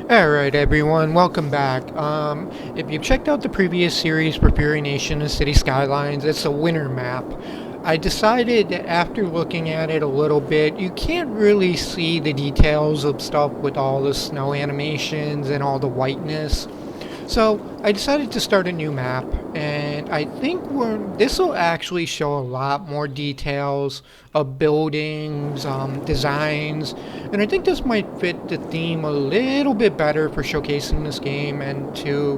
Alright everyone, welcome back. If you've checked out the previous series for FuryNation and City Skylines, it's a winter map. I decided that after looking at it a little bit, you can't really see the details of stuff with all the snow animations and all the whiteness. So I decided to start a new map, and I think this will actually show a lot more details of buildings, designs, and I think this might fit the theme a little bit better for showcasing this game and to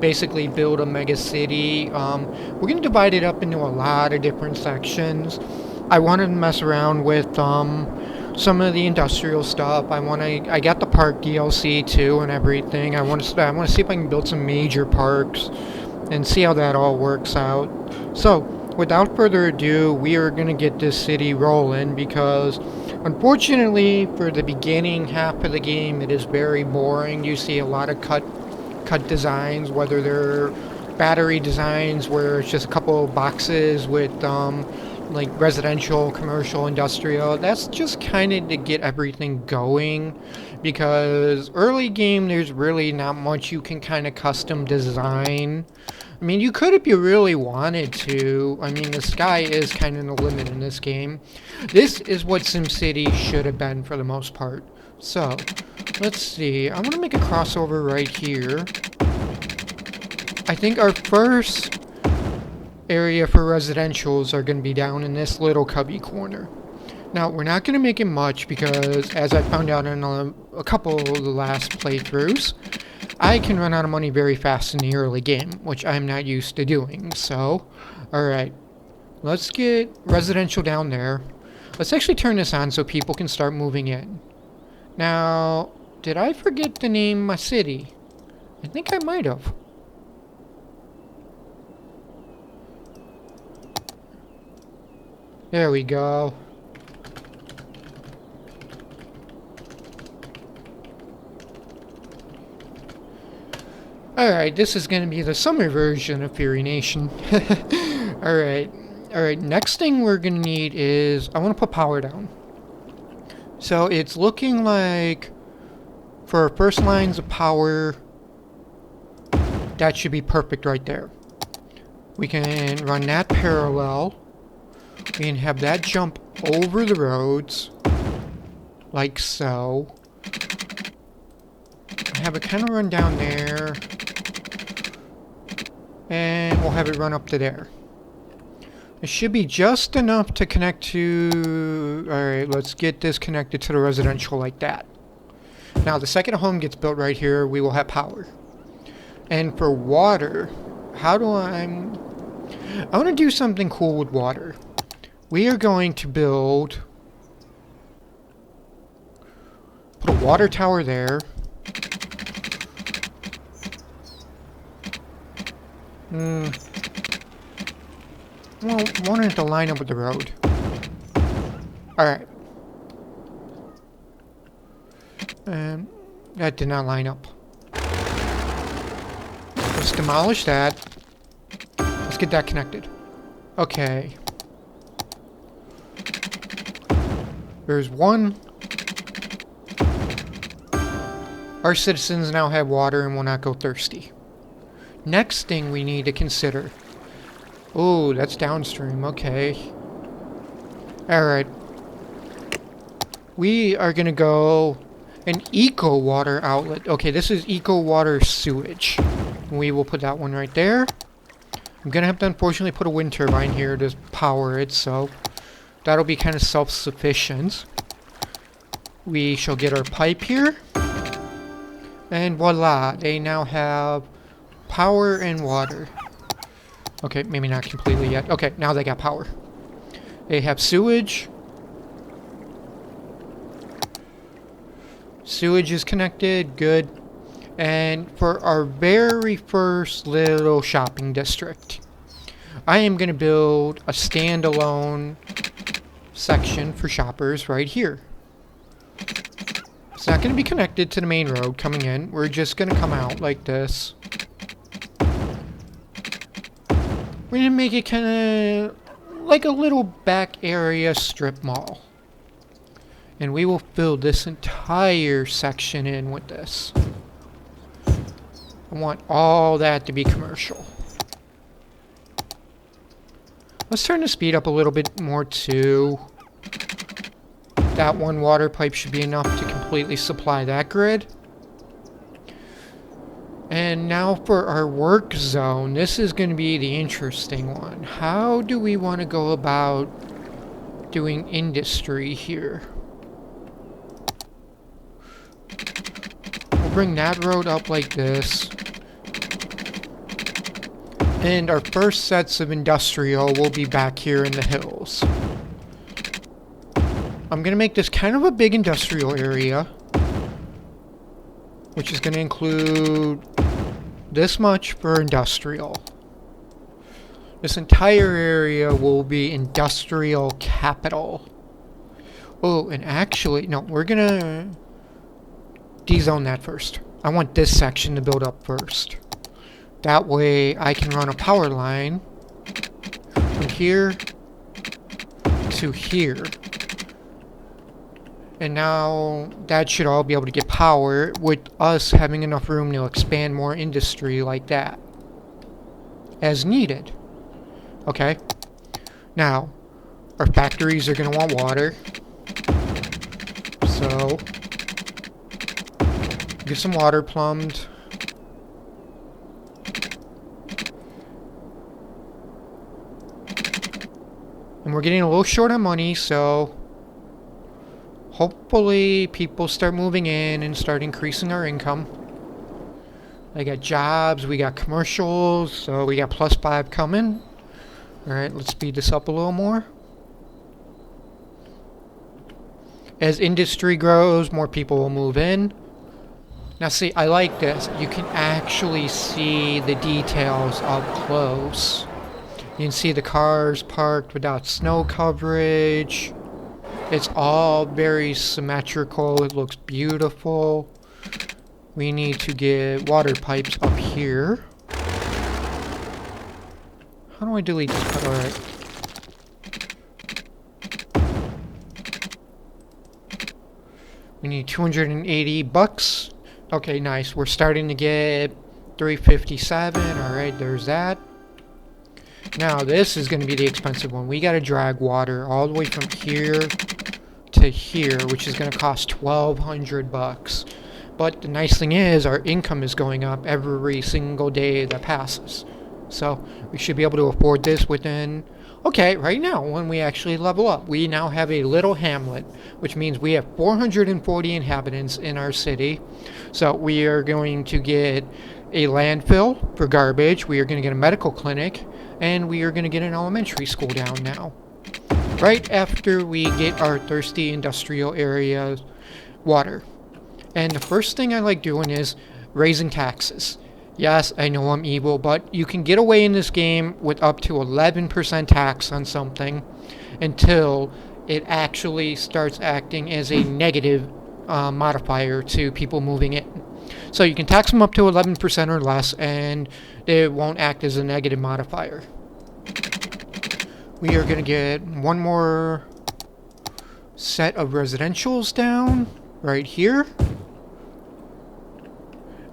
basically build a mega city. We're going to divide it up into a lot of different sections. I wanted to mess around with some of the industrial stuff. I got the park DLC too and everything. I want to see if I can build some major parks and see how that all works out. So, without further ado, we are going to get this city rolling because unfortunately for the beginning half of the game it is very boring. You see a lot of cut designs, whether they're battery designs where it's just a couple of boxes with like residential, commercial, industrial. That's just kind of to get everything going, because early game there's really not much you can kind of custom design. I mean, you could if you really wanted to. I mean, the sky is kind of the limit in this game. This is what SimCity should have been for the most part. So, let's see. I'm gonna make a crossover right here. I think our first area for residentials are going to be down in this little cubby corner. Now, we're not going to make it much because, as I found out in a couple of the last playthroughs, I can run out of money very fast in the early game, which I'm not used to doing. So, alright, let's get residential down there. Let's actually turn this on so people can start moving in. Now, did I forget to name my city? I think I might have. There we go. Alright, this is going to be the summer version of FuryNation. Alright, next thing we're going to need is, I want to put power down. So it's looking like for our first lines of power, that should be perfect right there. We can run that parallel. We can have that jump over the roads, like so. Have it kind of run down there, and we'll have it run up to there. It should be just enough to connect to... Alright, let's get this connected to the residential like that. Now, the second home gets built right here, we will have power. And for water, how do I want to do something cool with water. We are going to put a water tower there. Well, wanted to line up with the road. Alright. And that did not line up. Let's demolish that. Let's get that connected. Okay. There's one. Our citizens now have water and will not go thirsty. Next thing we need to consider. Oh, that's downstream. Okay. Alright. We are going to go an eco water outlet. Okay, this is eco water sewage. We will put that one right there. I'm going to have to unfortunately put a wind turbine here to power it, so that'll be kind of self-sufficient. We shall get our pipe here. And voila, they now have power and water. Okay, maybe not completely yet. Okay, now they got power. They have sewage. Sewage is connected, good. And for our very first little shopping district, I am going to build a standalone section for shoppers right here. It's not going to be connected to the main road coming in. We're just going to come out like this. We're going to make it kind of like a little back area strip mall. And we will fill this entire section in with this. I want all that to be commercial. Let's turn the speed up a little bit more too. That one water pipe should be enough to completely supply that grid. And now for our work zone. This is going to be the interesting one. How do we want to go about doing industry here? We'll bring that road up like this. And our first sets of industrial will be back here in the hills. I'm going to make this kind of a big industrial area, which is going to include this much for industrial. This entire area will be industrial capital. Oh, and actually, no, we're going to dezone that first. I want this section to build up first. That way I can run a power line from here to here. And now that should all be able to get power with us having enough room to expand more industry like that as needed. Okay. Now, our factories are going to want water. So, get some water plumbed. And we're getting a little short on money, so hopefully people start moving in and start increasing our income. I got jobs, we got commercials, so we got +5 coming. Alright, let's speed this up a little more. As industry grows, more people will move in. Now see, I like this. You can actually see the details up close. You can see the cars parked without snow coverage. It's all very symmetrical. It looks beautiful. We need to get water pipes up here. How do I delete this? Alright. We need 280 bucks. Okay, nice. We're starting to get 357. Alright, there's that. Now, this is going to be the expensive one. We got to drag water all the way from here to here, which is going to cost 1,200 bucks. But the nice thing is, our income is going up every single day that passes. So, we should be able to afford this within... Okay, right now, when we actually level up, we now have a little hamlet, which means we have 440 inhabitants in our city. So, we are going to get a landfill for garbage. We are going to get a medical clinic. And we are going to get an elementary school down now. Right after we get our thirsty industrial area water. And the first thing I like doing is raising taxes. Yes, I know I'm evil, but you can get away in this game with up to 11% tax on something until it actually starts acting as a negative modifier to people moving in. So you can tax them up to 11% or less, and it won't act as a negative modifier. We are going to get one more set of residentials down right here.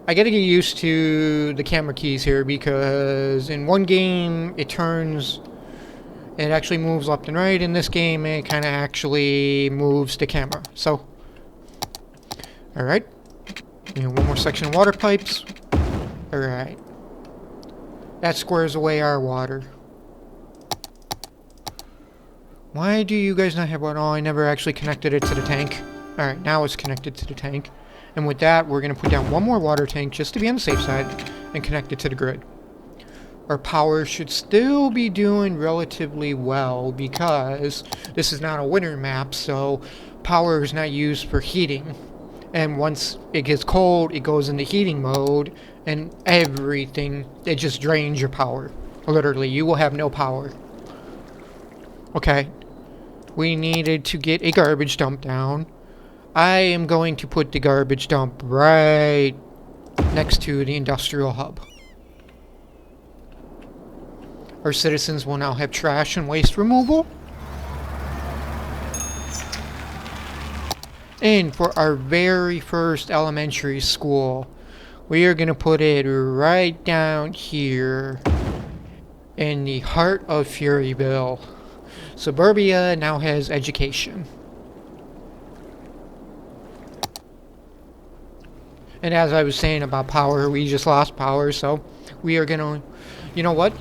I got to get used to the camera keys here because in one game it actually moves left and right. In this game it kind of actually moves the camera. So, alright. One more section of water pipes. Alright. That squares away our water. Why do you guys not have water? Oh, I never actually connected it to the tank. Alright, now it's connected to the tank. And with that, we're going to put down one more water tank just to be on the safe side and connect it to the grid. Our power should still be doing relatively well because this is not a winter map, so power is not used for heating. And once it gets cold, it goes into heating mode, and everything, it just drains your power. Literally, you will have no power. Okay. We needed to get a garbage dump down. I am going to put the garbage dump right next to the industrial hub. Our citizens will now have trash and waste removal. And for our very first elementary school, We are going to put it right down here in the heart of Furyville. Suburbia now has education. And as I was saying about power, we just lost power, so we are gonna, you know what?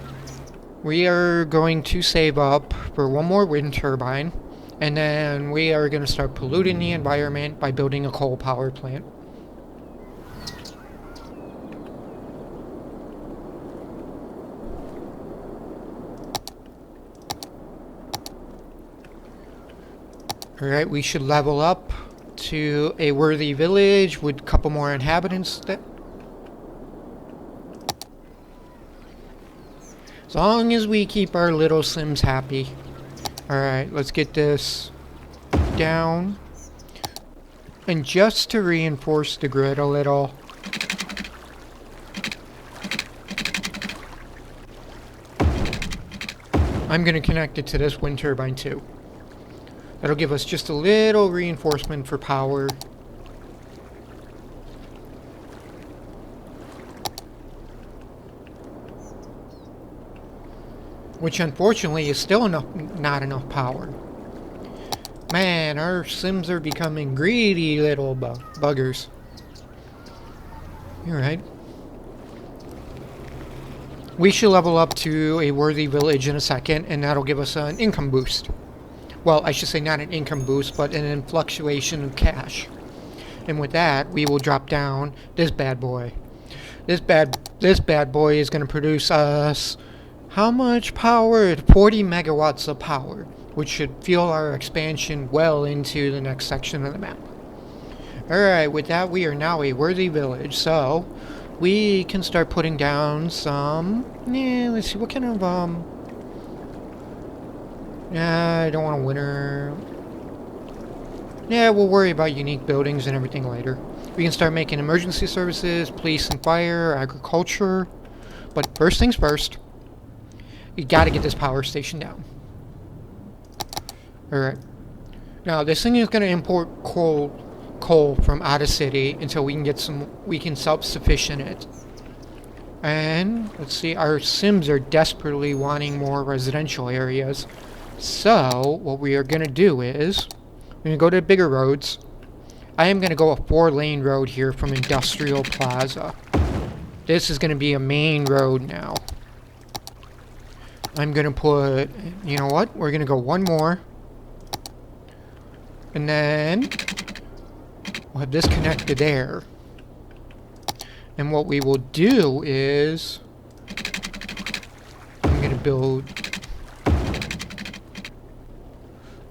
We are going to save up for one more wind turbine, and then we are gonna start polluting the environment by building a coal power plant. Alright, we should level up to a worthy village with a couple more inhabitants. As long as we keep our little Sims happy. Alright, let's get this down. And just to reinforce the grid a little, I'm going to connect it to this wind turbine too. That'll give us just a little reinforcement for power. Which unfortunately is still not enough power. Man, our Sims are becoming greedy little buggers. You're right. We should level up to a worthy village in a second, and that'll give us an income boost. Well, I should say not an income boost, but an influctuation of cash. And with that, we will drop down this bad boy. This bad boy is going to produce us how much power? 40 megawatts of power, which should fuel our expansion well into the next section of the map. Alright, with that, we are now a worthy village, so we can start putting down some... let's see, what kind of, I don't want a winner. Yeah, we'll worry about unique buildings and everything later. We can start making emergency services, police and fire, agriculture. But first things first, you gotta get this power station down. Alright. Now, this thing is gonna import coal from out of city until we can self-sufficient it. And, let's see, our Sims are desperately wanting more residential areas. So, what we are going to do is, we're going to go to bigger roads. I am going to go a 4-lane road here from Industrial Plaza. This is going to be a main road now. I'm going to put, you know what? We're going to go one more. And then, we'll have this connected there. And what we will do is, I'm going to build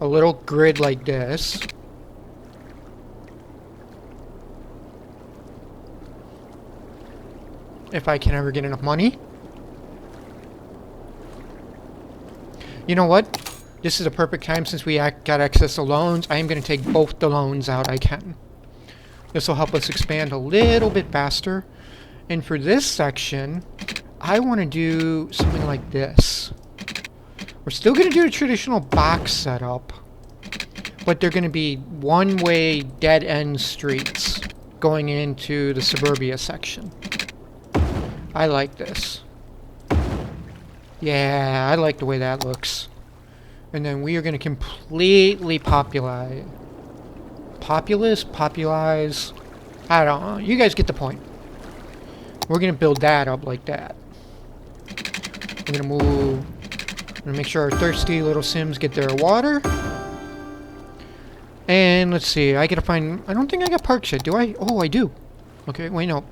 a little grid like this. If I can ever get enough money. You know what? This is a perfect time since we got access to loans. I am going to take both the loans out I can. This will help us expand a little bit faster. And for this section, I want to do something like this. We're still going to do a traditional box setup, but they're going to be one-way dead-end streets going into the suburbia section. I like this. Yeah, I like the way that looks. And then we are going to completely populize. Populize? I don't know. You guys get the point. We're going to build that up like that. We're going to move... I'm going to make sure our thirsty little Sims get their water. And let's see, I gotta find... I don't think I got parks yet, do I? Oh, I do. Okay, wait, no.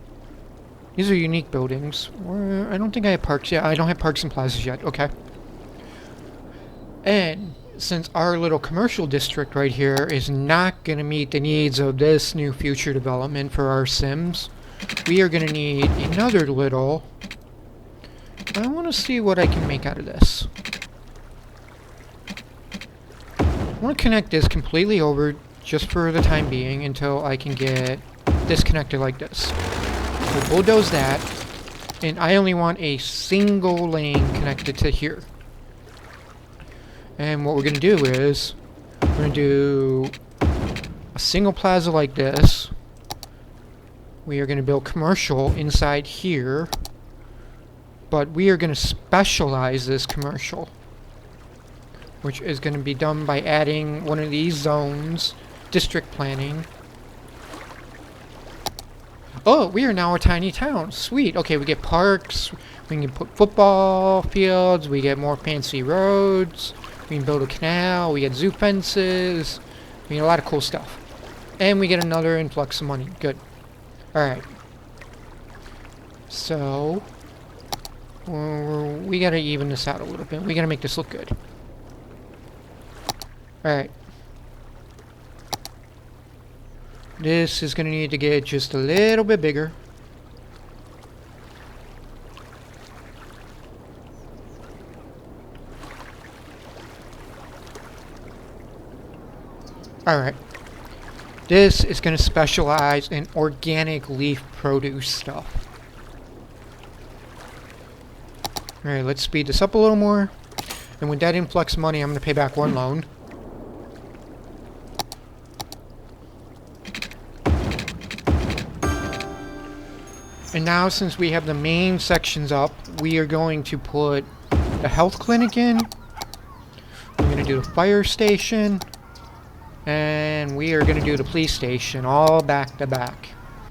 These are unique buildings. I don't think I have parks yet. I don't have parks and plazas yet. Okay. And since our little commercial district right here is not going to meet the needs of this new future development for our Sims, we are going to need another little... I want to see what I can make out of this. I want to connect this completely over just for the time being until I can get this connected like this. We'll bulldoze that, and I only want a single lane connected to here. And what we're going to do is, we're going to do a single plaza like this, We are going to build commercial inside here. But we are going to specialize this commercial, which is going to be done by adding one of these zones, district planning. Oh, we are now a tiny town. Sweet. Okay, we get parks. We can put football fields. We get more fancy roads. We can build a canal. We get zoo fences. We get a lot of cool stuff. And we get another influx of money. Good. Alright. So, we gotta even this out a little bit. We gotta make this look good. Alright. This is gonna need to get just a little bit bigger. Alright. This is gonna specialize in organic leaf produce stuff. Alright, let's speed this up a little more. And with that influx of money, I'm gonna pay back one loan. And now, since we have the main sections up, we are going to put the health clinic in. We're going to do the fire station. And we are going to do the police station all back to back.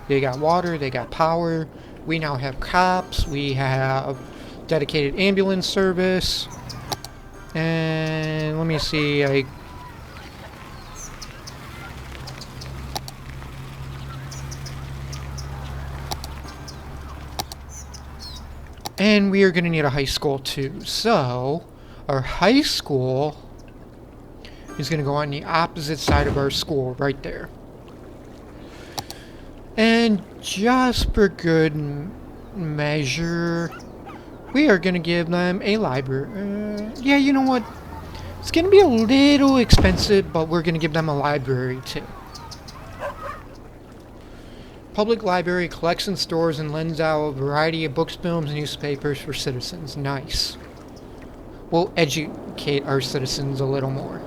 They got water, they got power. We now have cops. We have dedicated ambulance service. And let me see, and we are going to need a high school too. So, our high school is going to go on the opposite side of our school, right there. And just for good measure, we are going to give them a library. Yeah, you know what? It's going to be a little expensive, but we're going to give them a library too. Public library collects and stores and lends out a variety of books, films, and newspapers for citizens. Nice. We'll educate our citizens a little more.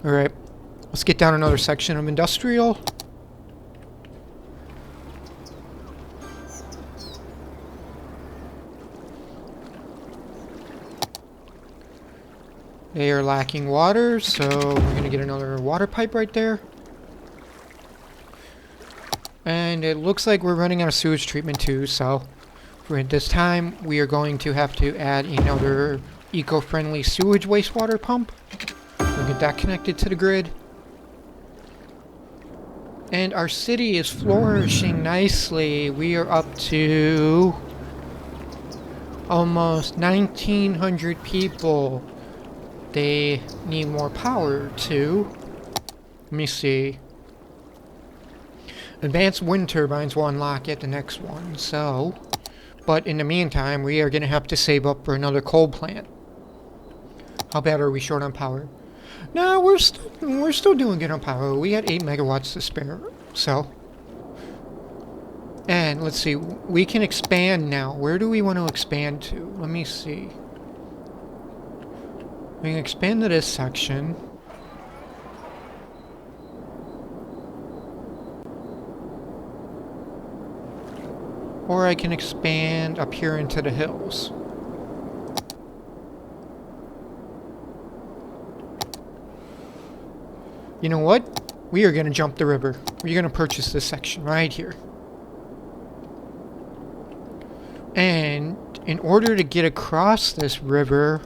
Alright, let's get down another section of industrial. They are lacking water, so we're going to get another water pipe right there. And it looks like we're running out of sewage treatment too, so for this time we are going to have to add another eco-friendly sewage wastewater pump. We'll get that connected to the grid. And our city is flourishing nicely. We are up to almost 1,900 people. They need more power too. Let me see. Advanced wind turbines will unlock at the next one, so. But in the meantime, we are going to have to save up for another coal plant. How bad are we short on power? No, we're still doing good on power. We had 8 megawatts to spare, so. And let's see, we can expand now. Where do we want to expand to? Let me see. We can expand to this section. Or I can expand up here into the hills. You know what? We are going to jump the river. We're going to purchase this section right here. And in order to get across this river,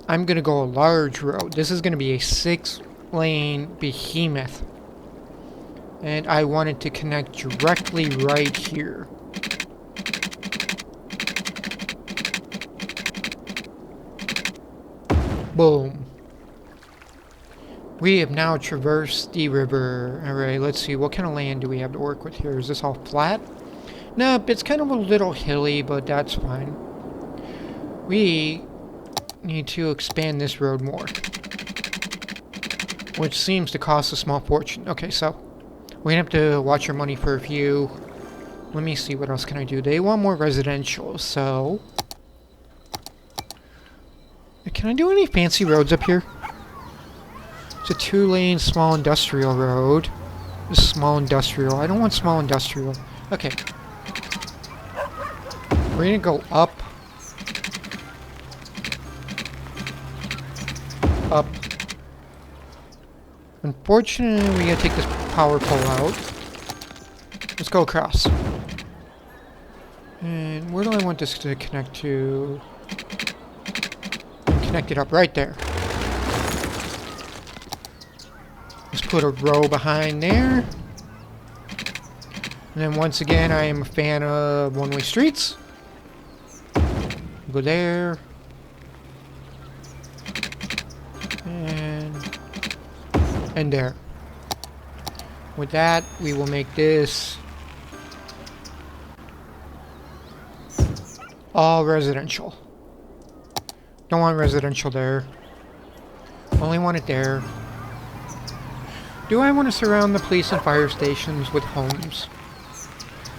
I'm going to go a large road. This is going to be a 6-lane behemoth. And I want it to connect directly right here. Boom. We have now traversed the river. Alright, let's see. What kind of land do we have to work with here? Is this all flat? Nope, it's kind of a little hilly, but that's fine. We need to expand this road more, which seems to cost a small fortune. Okay, so we have to watch our money for a few. Let me see, what else can I do? They want more residential, so Can I do any fancy roads up here? It's a 2-lane small industrial road. This is small industrial. I don't want small industrial. Okay. We're gonna go up. Up. Unfortunately, we gotta take this power pole out. Let's go across. And where do I want this to connect to? Connect it up right there. Let's put a row behind there. And then once again, I am a fan of one-way streets. Go there. And there. With that, we will make this all residential. Don't want residential there. Only want it there. Do I want to surround the police and fire stations with homes?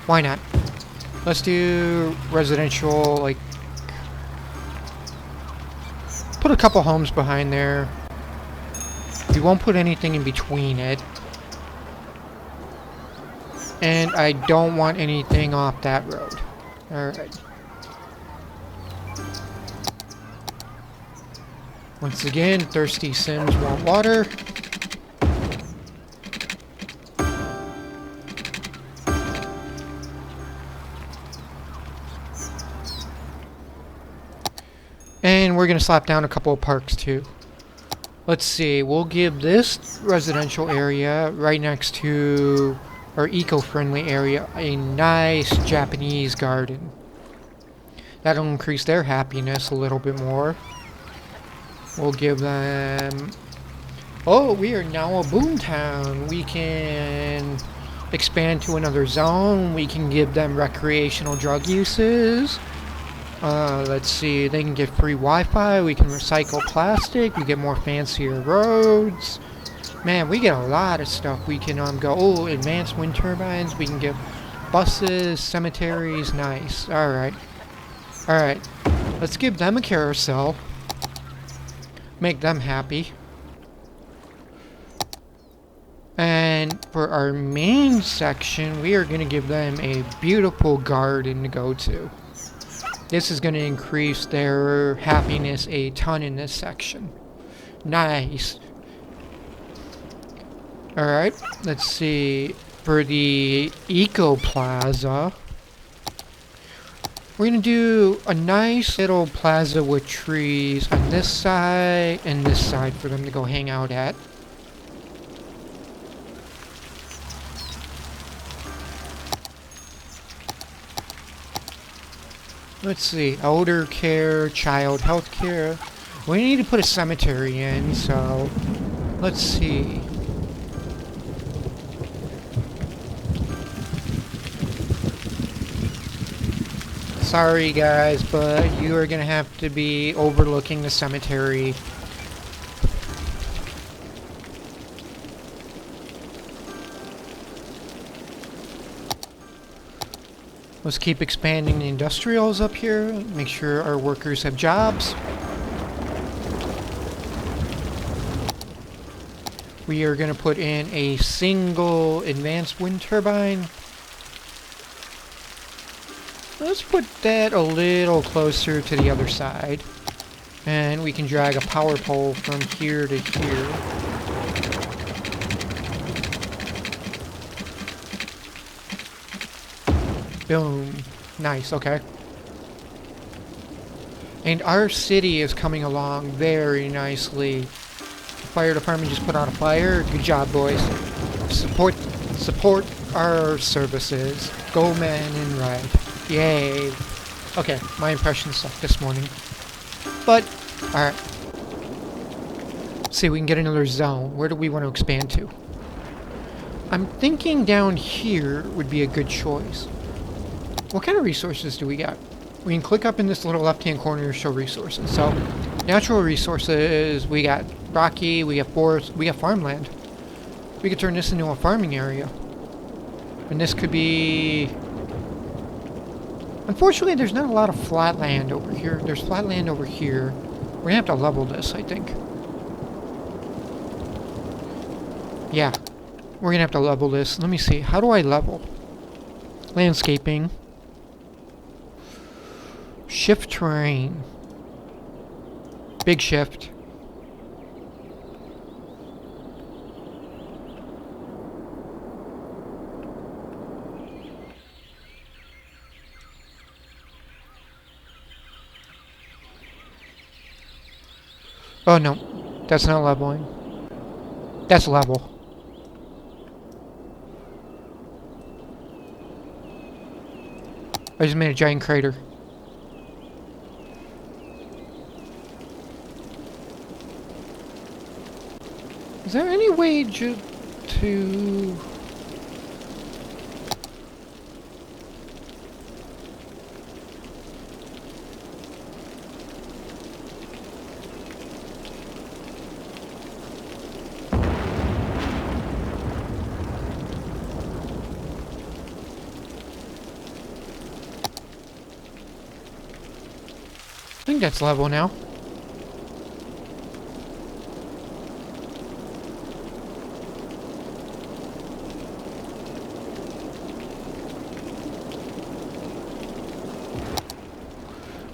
Why not? Let's do residential, like... Put a couple homes behind there. We won't put anything in between it. And I don't want anything off that road. Alright. Once again, thirsty Sims want water. And we're going to slap down a couple of parks too. Let's see, we'll give this residential area right next to our eco-friendly area a nice Japanese garden. That'll increase their happiness a little bit more. We'll give them... Oh, we are now a boomtown. We can expand to another zone. We can give them recreational drug uses. Let's see, they can get free Wi-Fi, we can recycle plastic, we get more fancier roads. Man, we get a lot of stuff. We can go, oh, advanced wind turbines, we can get buses, cemeteries, nice. Alright. Alright, let's give them a carousel. Make them happy. And for our main section, we are going to give them a beautiful garden to go to. This is going to increase their happiness a ton in this section. Nice. Alright, let's see. For the Eco Plaza, we're going to do a nice little plaza with trees on this side and this side for them to go hang out at. Let's see, elder care, child health care. We need to put a cemetery in, so let's see. Sorry guys, but you are gonna have to be overlooking the cemetery. Let's keep expanding the industrials up here. Make sure our workers have jobs. We are going to put in a single advanced wind turbine. Let's put that a little closer to the other side. And we can drag a power pole from here to here. Boom. Nice, okay. And our city is coming along very nicely. The fire department just put out a fire. Good job, boys. Support our services. Go man in ride. Yay. Okay, my impression sucked this morning. But, alright. Let's see if we can get another zone. Where do we want to expand to? I'm thinking down here would be a good choice. What kind of resources do we got? We can click up in this little left-hand corner to show resources. So, natural resources, we got rocky, we got forest, we got farmland. We could turn this into a farming area. And this could be... Unfortunately, there's not a lot of flat land over here. There's flat land over here. We're gonna have to level this, I think. Yeah. We're gonna have to level this. Let me see. How do I level? Landscaping. Shift terrain. Big shift. Oh no. That's not leveling. That's level. I just made a giant crater. Is there any way to... I think that's level now.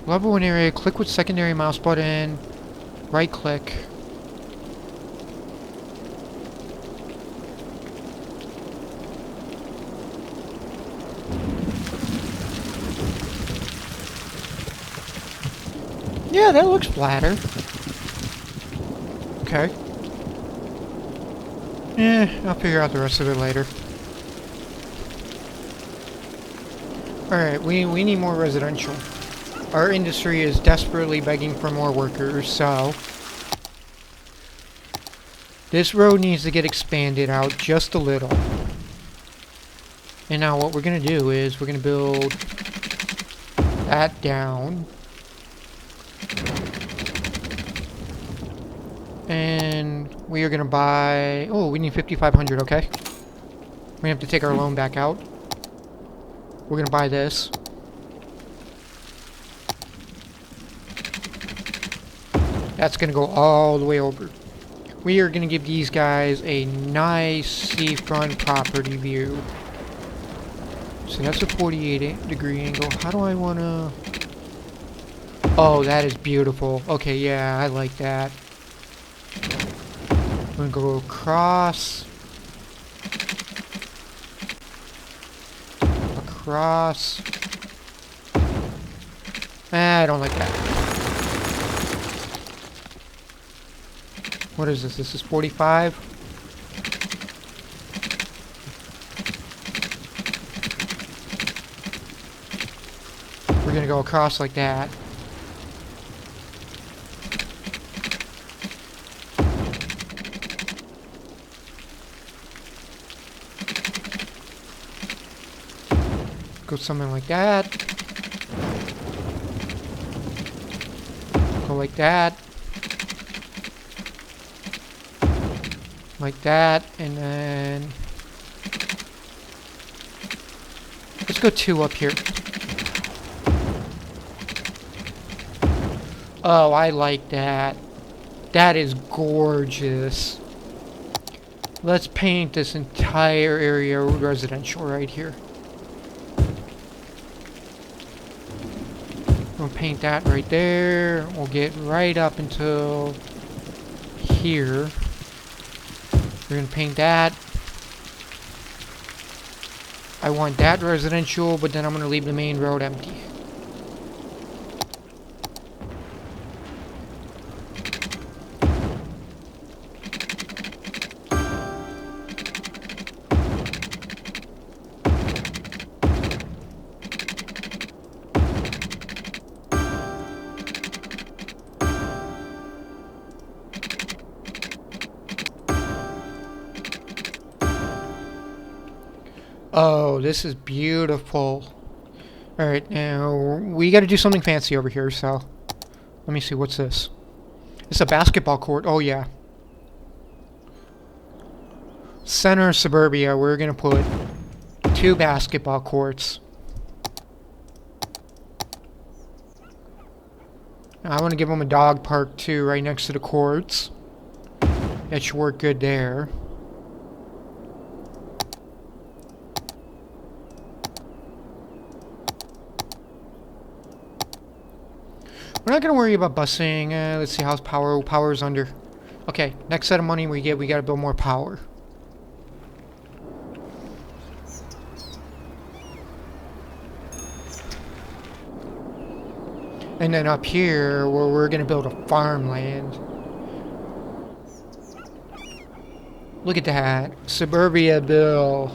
Level an area, click with secondary mouse button, right click. Yeah, that looks flatter. Okay. I'll figure out the rest of it later. Alright, we need more residential. Our industry is desperately begging for more workers, so... this road needs to get expanded out just a little. And now what we're gonna do is we're gonna build that down. And we are gonna buy... oh, we need 5,500, okay. We have to take our loan back out. We're gonna buy this. That's gonna go all the way over. We are gonna give these guys a nice seafront property view. So that's a 48-degree angle. How do I wanna... oh, that is beautiful. Okay, yeah, I like that. I'm gonna go across. Across. I don't like that. What is this? This is 45? We're gonna go across like that. Go something like that. Go like that. Like that, and then... let's go 2 up here. Oh, I like that. That is gorgeous. Let's paint this entire area residential right here. We'll paint that right there. We'll get right up until here. We're gonna paint that. I want that residential, but then I'm gonna leave the main road empty. Oh, this is beautiful. Alright, now we gotta do something fancy over here, so let me see, what's this? It's a basketball court. Oh yeah. Center of suburbia, we're gonna put 2 basketball courts. I want to give them a dog park too, right next to the courts. That should work good there. We're not going to worry about busing. Let's see how's power. Power's under. Okay, next set of money we get, we got to build more power. And then up here, where we're going to build a farmland. Look at that. Suburbia Bill.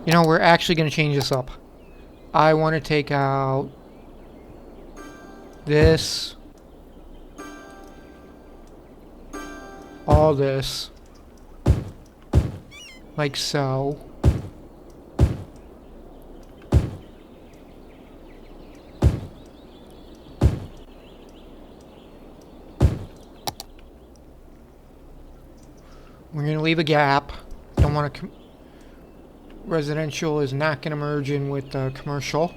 You know, we're actually going to change this up. I want to take out this. All this. Like so. We're going to leave a gap. Don't want to... Residential is not going to merge in with commercial.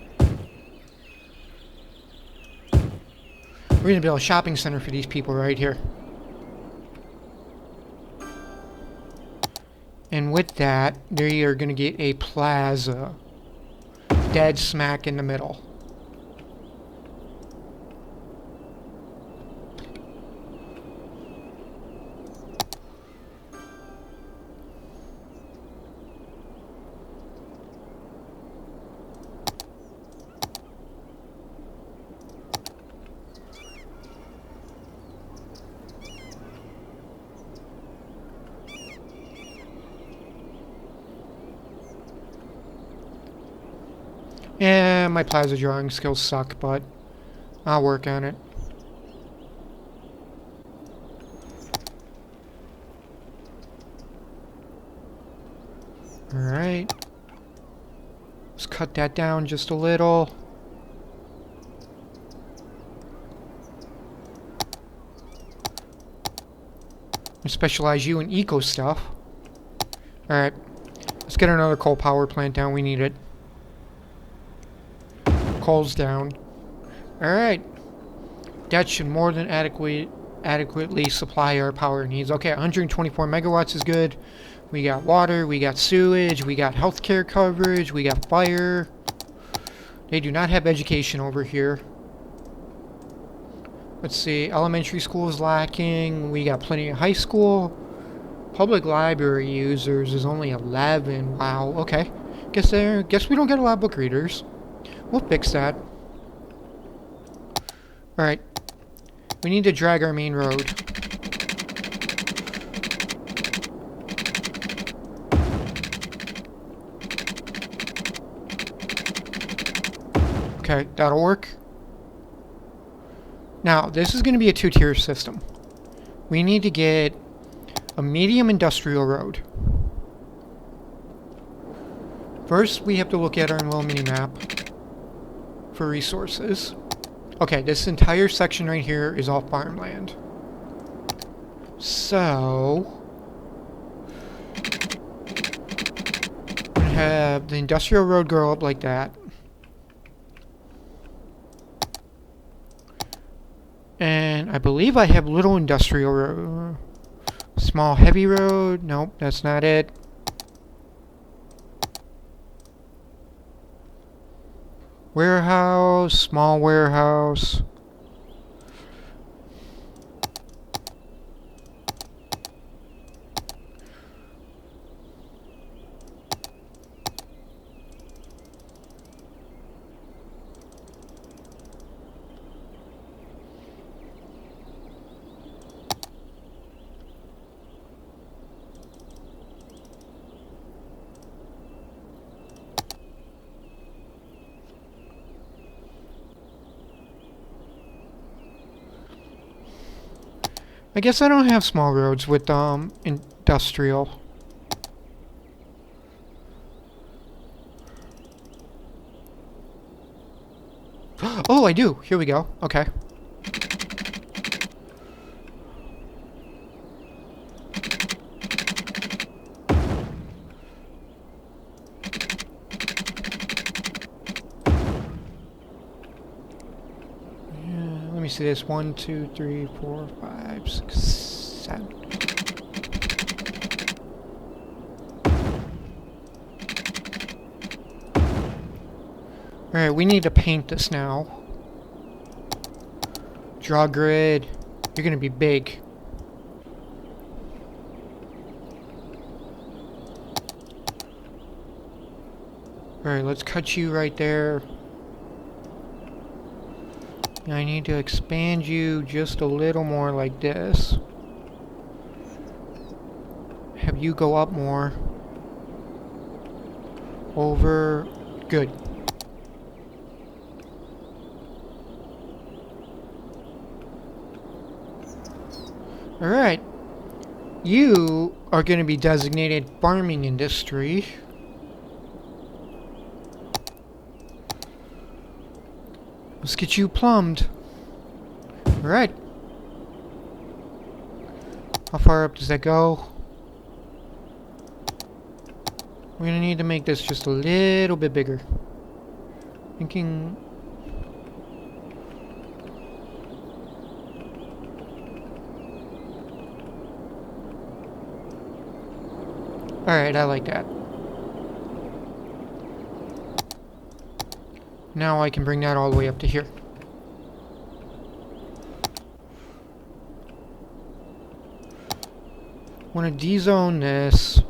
We're going to build a shopping center for these people right here. And with that, they are going to get a plaza. Dead smack in the middle. Yeah, my plaza drawing skills suck, but I'll work on it. Alright. Let's cut that down just a little. I specialize you in eco stuff. Alright. Let's get another coal power plant down. We need it. Coal's down. Alright. That should more than adequately supply our power needs. Okay, 124 megawatts is good. We got water, we got sewage, we got healthcare coverage, we got fire. They do not have education over here. Let's see, elementary school is lacking. We got plenty of high school. Public library users is only 11. Wow, okay. Guess we don't get a lot of book readers. We'll fix that. Alright. We need to drag our main road. Okay, that'll work. Now, this is going to be a two-tier system. We need to get a medium industrial road. First, we have to look at our little mini-map for resources. Okay, this entire section right here is all farmland. So, we have the industrial road go up like that. And I believe I have little industrial road. Small heavy road. Nope, that's not it. Warehouse, small warehouse. I guess I don't have small roads with industrial. Oh, I do. Here we go. Okay. me see this. 1, 2, 3, 4, 5, 6, 7. Alright, we need to paint this now. Draw grid. You're gonna be big. Alright, let's cut you right there. I need to expand you just a little more like this. Have you go up more. Over. Good. Alright. You are going to be designated farming industry. Let's get you plumbed. Alright. How far up does that go? We're gonna need to make this just a little bit bigger. Thinking... Alright, I like that. Now I can bring that all the way up to here. Want to dezone this.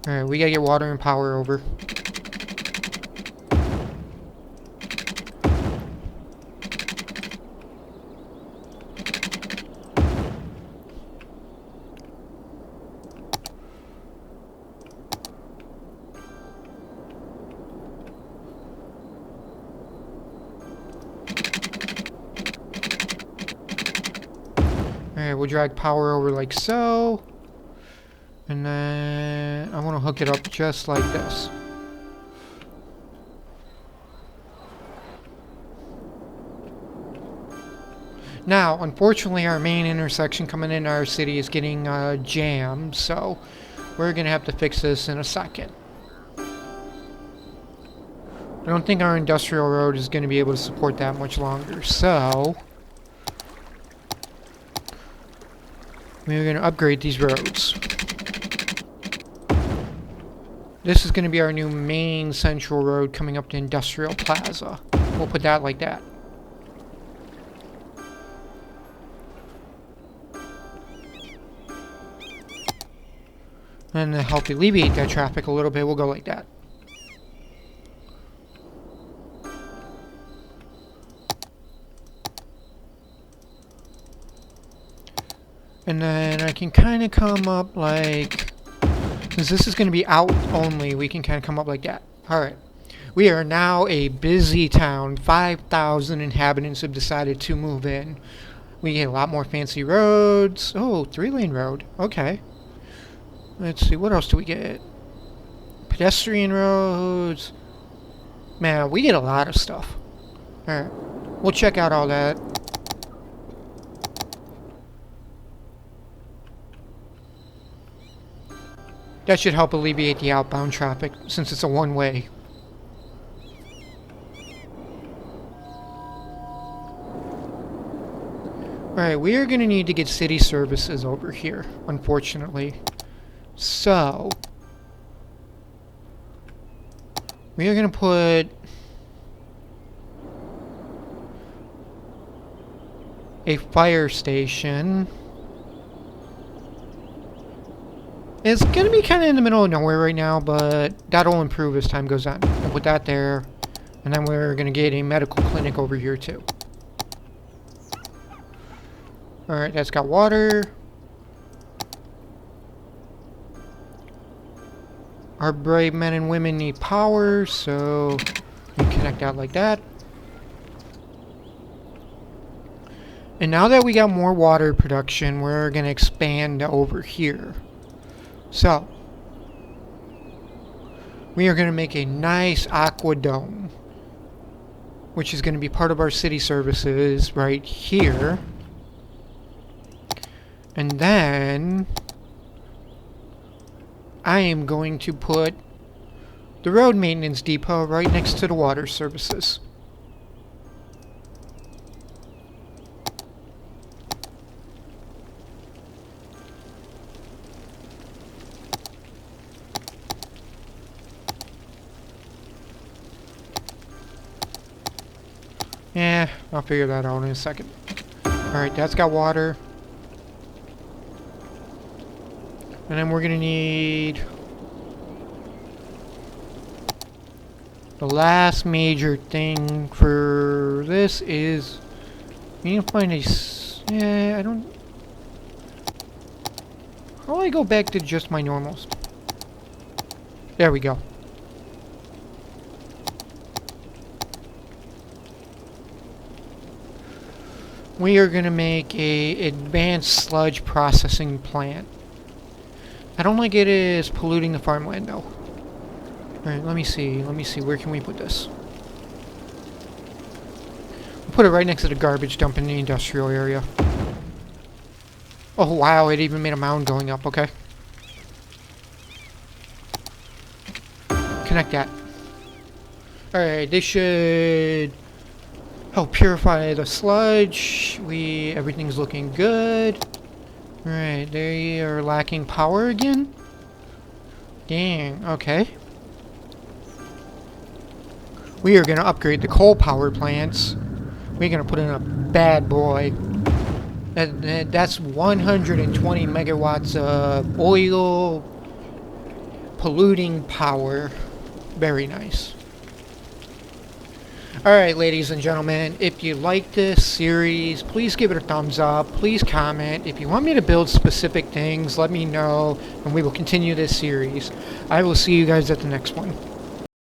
Alright, we gotta get water and power over. Alright, we'll drag power over like so. And then I want to hook it up just like this. Now, unfortunately, our main intersection coming into our city is getting jammed, so we're going to have to fix this in a second. I don't think our industrial road is going to be able to support that much longer, so we're going to upgrade these roads. This is going to be our new main central road coming up to Industrial Plaza. We'll put that like that. And to help alleviate that traffic a little bit, we'll go like that. And then I can kind of come up like... Since this is going to be out only, we can kind of come up like that. Alright. We are now a busy town. 5,000 inhabitants have decided to move in. We get a lot more fancy roads. Oh, 3-lane road. Okay. Let's see, what else do we get? Pedestrian roads. Man, we get a lot of stuff. Alright. We'll check out all that. That should help alleviate the outbound traffic, since it's a one-way. Alright, we are going to need to get city services over here, unfortunately. So, we are going to put a fire station. It's going to be kind of in the middle of nowhere right now, but that'll improve as time goes on. We'll put that there, and then we're going to get a medical clinic over here too. Alright, that's got water. Our brave men and women need power, so we connect out like that. And now that we got more water production, we're going to expand over here. So, we are going to make a nice aqua dome, which is going to be part of our city services right here. And then I am going to put the road maintenance depot right next to the water services. Yeah, I'll figure that out in a second. Alright, that's got water. And then we're gonna need the last major thing for this is we need to find a... Yeah, I don't... How do I go back to just my normals? There we go. We are going to make a advanced sludge processing plant. I don't like it as polluting the farmland though. Alright, let me see. Where can we put this? We'll put it right next to the garbage dump in the industrial area. Oh wow, it even made a mound going up, okay. Connect that. Alright, this should help purify the sludge. Everything's looking good. Alright, they are lacking power again? Dang, okay. We are gonna upgrade the coal power plants. We're gonna put in a bad boy. That's 120 megawatts of oil polluting power. Very nice. Alright, ladies and gentlemen, if you like this series, please give it a thumbs up. Please comment. If you want me to build specific things, let me know, and we will continue this series. I will see you guys at the next one.